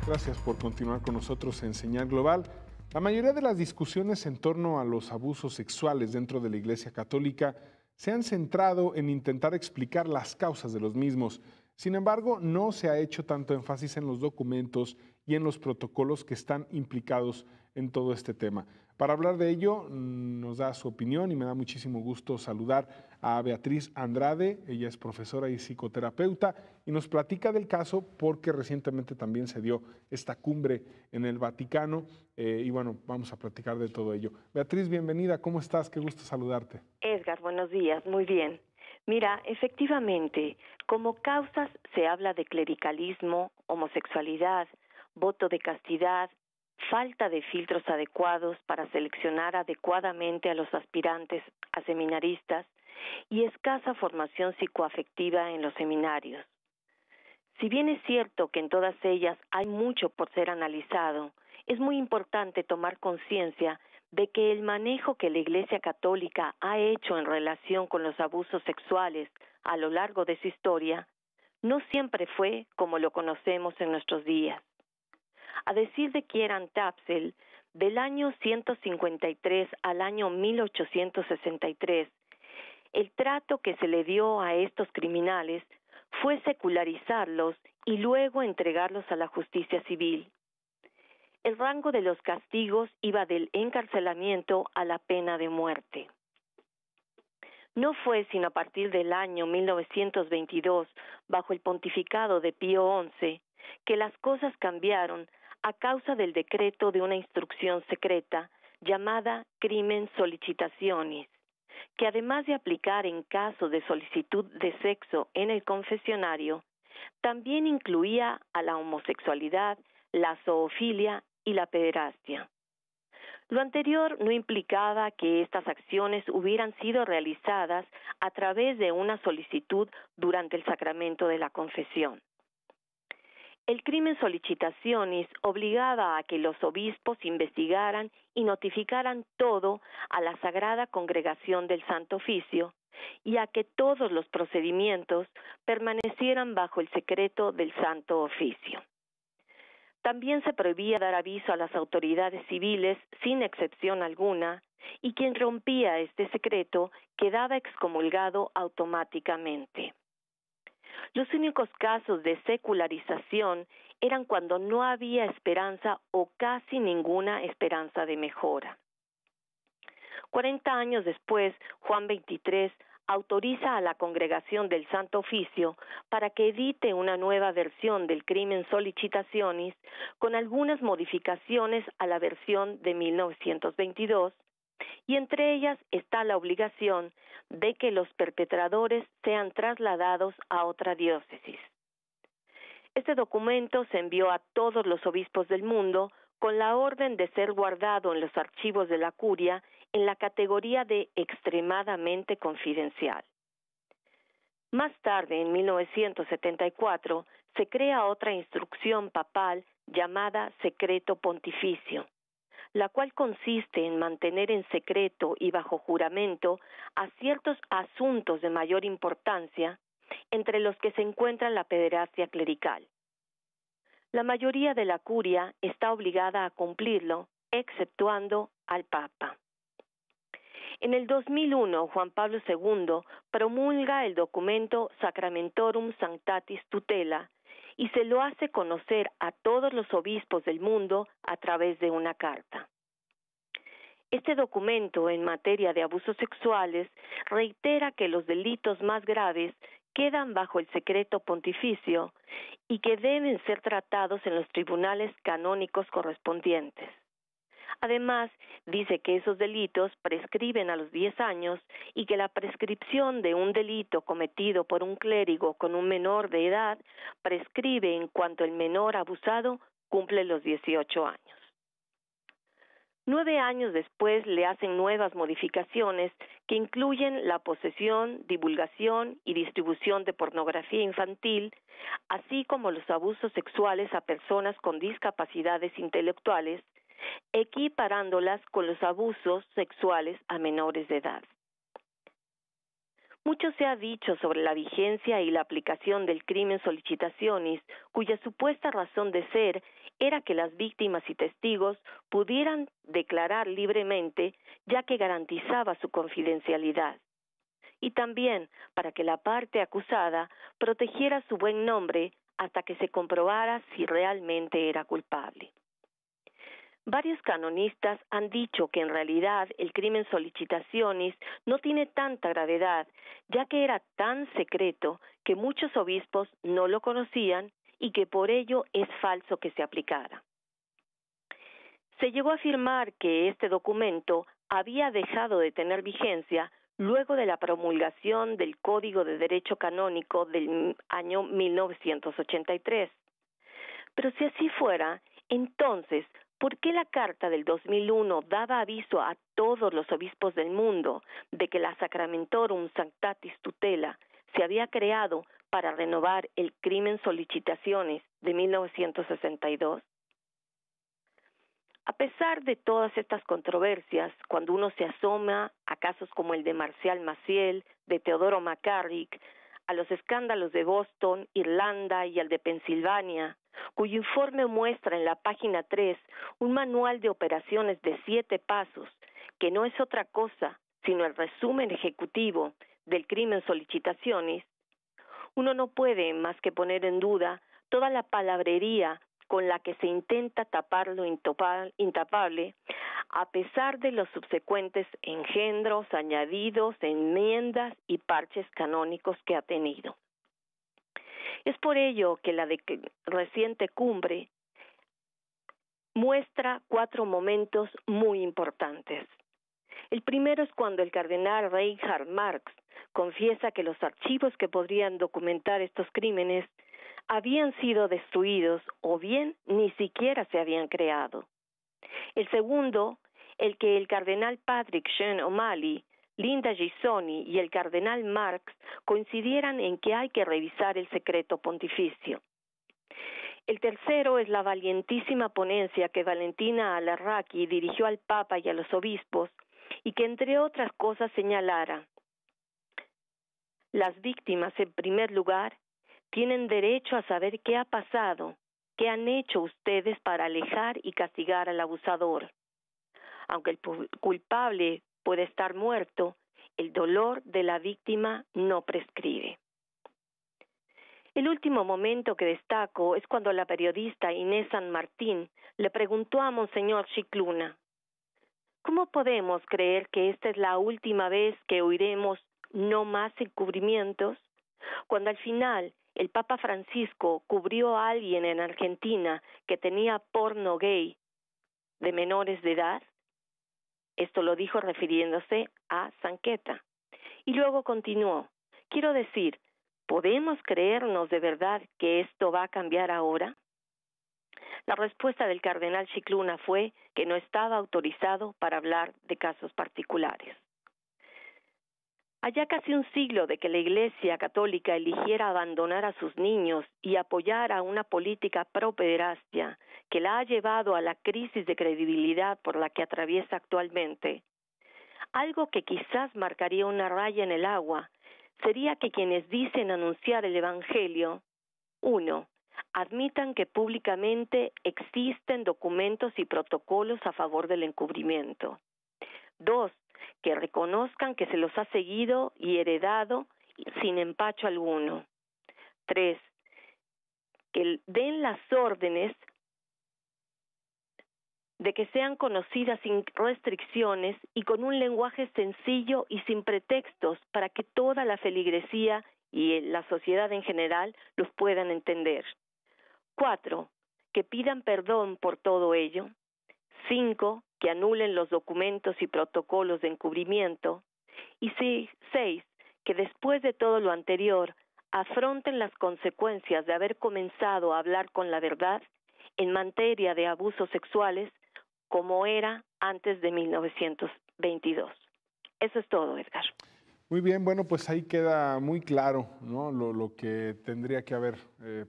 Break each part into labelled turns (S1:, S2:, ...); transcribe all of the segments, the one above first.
S1: Gracias por continuar con nosotros en Señal Global. La mayoría de las discusiones en torno a los abusos sexuales dentro de la Iglesia Católica se han centrado en intentar explicar las causas de los mismos. Sin embargo, no se ha hecho tanto énfasis en los documentos y en los protocolos que están implicados en todo este tema. Para hablar de ello, nos da su opinión y me da muchísimo gusto saludar a Beatriz Andrade. Ella es profesora y psicoterapeuta y nos platica del caso porque recientemente también se dio esta cumbre en el Vaticano y bueno, vamos a platicar de todo ello. Beatriz, bienvenida, ¿cómo estás? Qué gusto saludarte.
S2: Edgar, buenos días, muy bien. Mira, efectivamente, como causas se habla de clericalismo, homosexualidad, voto de castidad, falta de filtros adecuados para seleccionar adecuadamente a los aspirantes a seminaristas y escasa formación psicoafectiva en los seminarios. Si bien es cierto que en todas ellas hay mucho por ser analizado, es muy importante tomar conciencia de que el manejo que la Iglesia Católica ha hecho en relación con los abusos sexuales a lo largo de su historia no siempre fue como lo conocemos en nuestros días. A decir de Kieran Tapsell, del año 153 al año 1863, el trato que se le dio a estos criminales fue secularizarlos y luego entregarlos a la justicia civil. El rango de los castigos iba del encarcelamiento a la pena de muerte. No fue sino a partir del año 1922, bajo el pontificado de Pío XI, que las cosas cambiaron a causa del decreto de una instrucción secreta llamada Crimen Sollicitationis, que además de aplicar en caso de solicitud de sexo en el confesionario, también incluía a la homosexualidad, la zoofilia y la pederastia. Lo anterior no implicaba que estas acciones hubieran sido realizadas a través de una solicitud durante el sacramento de la confesión. El crimen sollicitationis obligaba a que los obispos investigaran y notificaran todo a la Sagrada Congregación del Santo Oficio y a que todos los procedimientos permanecieran bajo el secreto del Santo Oficio. También se prohibía dar aviso a las autoridades civiles sin excepción alguna, y quien rompía este secreto quedaba excomulgado automáticamente. Los únicos casos de secularización eran cuando no había esperanza o casi ninguna esperanza de mejora. 40 años después, Juan XXIII autoriza a la Congregación del Santo Oficio para que edite una nueva versión del Crimen Sollicitationis con algunas modificaciones a la versión de 1922, y entre ellas está la obligación de que los perpetradores sean trasladados a otra diócesis. Este documento se envió a todos los obispos del mundo con la orden de ser guardado en los archivos de la curia en la categoría de extremadamente confidencial. Más tarde, en 1974, se crea otra instrucción papal llamada Secreto Pontificio, la cual consiste en mantener en secreto y bajo juramento a ciertos asuntos de mayor importancia, entre los que se encuentra la pederastia clerical. La mayoría de la curia está obligada a cumplirlo, exceptuando al Papa. En el 2001, Juan Pablo II promulga el documento Sacramentorum Sanctatis Tutela y se lo hace conocer a todos los obispos del mundo a través de una carta. Este documento en materia de abusos sexuales reitera que los delitos más graves quedan bajo el secreto pontificio y que deben ser tratados en los tribunales canónicos correspondientes. Además, dice que esos delitos prescriben a los 10 años y que la prescripción de un delito cometido por un clérigo con un menor de edad prescribe en cuanto el menor abusado cumple los 18 años. 9 años después le hacen nuevas modificaciones que incluyen la posesión, divulgación y distribución de pornografía infantil, así como los abusos sexuales a personas con discapacidades intelectuales, equiparándolas con los abusos sexuales a menores de edad. Mucho se ha dicho sobre la vigencia y la aplicación del crimen solicitationis, cuya supuesta razón de ser era que las víctimas y testigos pudieran declarar libremente, ya que garantizaba su confidencialidad, y también para que la parte acusada protegiera su buen nombre hasta que se comprobara si realmente era culpable. Varios canonistas han dicho que en realidad el crimen solicitationis no tiene tanta gravedad, ya que era tan secreto que muchos obispos no lo conocían y que por ello es falso que se aplicara. Se llegó a afirmar que este documento había dejado de tener vigencia luego de la promulgación del Código de Derecho Canónico del año 1983. Pero si así fuera, entonces, ¿por qué la Carta del 2001 daba aviso a todos los obispos del mundo de que la Sacramentorum Sanctatis Tutela se había creado para renovar el crimen solicitationis de 1962? A pesar de todas estas controversias, cuando uno se asoma a casos como el de Marcial Maciel, de Teodoro McCarrick, a los escándalos de Boston, Irlanda y al de Pensilvania, cuyo informe muestra en la página 3 un manual de operaciones de 7 pasos, que no es otra cosa sino el resumen ejecutivo del crimen solicitationis, uno no puede más que poner en duda toda la palabrería con la que se intenta tapar lo intapable, a pesar de los subsecuentes engendros, añadidos, enmiendas y parches canónicos que ha tenido. Es por ello que la reciente cumbre muestra 4 momentos muy importantes. El primero es cuando el cardenal Reinhard Marx confiesa que los archivos que podrían documentar estos crímenes habían sido destruidos o bien ni siquiera se habían creado. El segundo, el que el cardenal Patrick Sean O'Malley, Linda Gisoni y el cardenal Marx coincidieran en que hay que revisar el secreto pontificio. El tercero es la valientísima ponencia que Valentina Alarraqui dirigió al Papa y a los obispos y que entre otras cosas señalara: las víctimas, en primer lugar, tienen derecho a saber qué ha pasado, qué han hecho ustedes para alejar y castigar al abusador. Aunque el culpable puede estar muerto, el dolor de la víctima no prescribe. El último momento que destaco es cuando la periodista Inés San Martín le preguntó a Monseñor Scicluna: ¿cómo podemos creer que esta es la última vez que oiremos no más encubrimientos? Cuando al final el Papa Francisco cubrió a alguien en Argentina que tenía porno gay de menores de edad. Esto lo dijo refiriéndose a Zanqueta. Y luego continuó: quiero decir, ¿podemos creernos de verdad que esto va a cambiar ahora? La respuesta del cardenal Scicluna fue que no estaba autorizado para hablar de casos particulares. Allá casi un siglo de que la Iglesia Católica eligiera abandonar a sus niños y apoyar a una política pro-pederastia que la ha llevado a la crisis de credibilidad por la que atraviesa actualmente, algo que quizás marcaría una raya en el agua sería que quienes dicen anunciar el Evangelio, 1. Admitan que públicamente existen documentos y protocolos a favor del encubrimiento. 2. Que reconozcan que se los ha seguido y heredado sin empacho alguno. 3. Que den las órdenes de que sean conocidas sin restricciones y con un lenguaje sencillo y sin pretextos para que toda la feligresía y la sociedad en general los puedan entender. 4. Que pidan perdón por todo ello. 5. Que anulen los documentos y protocolos de encubrimiento. Y 6. Que después de todo lo anterior, afronten las consecuencias de haber comenzado a hablar con la verdad en materia de abusos sexuales como era antes de 1922. Eso es todo, Edgar.
S1: Muy bien, bueno, pues ahí queda muy claro, ¿no? Lo que tendría que haber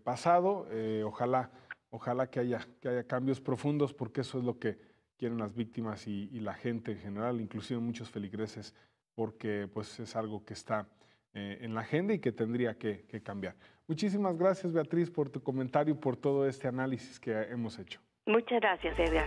S1: pasado. Ojalá que haya cambios profundos, porque eso es lo que quieren las víctimas y la gente en general, inclusive muchos feligreses, porque pues es algo que está en la agenda y que tendría que cambiar. Muchísimas gracias, Beatriz, por tu comentario y por todo este análisis que hemos hecho.
S2: Muchas gracias, Edgar.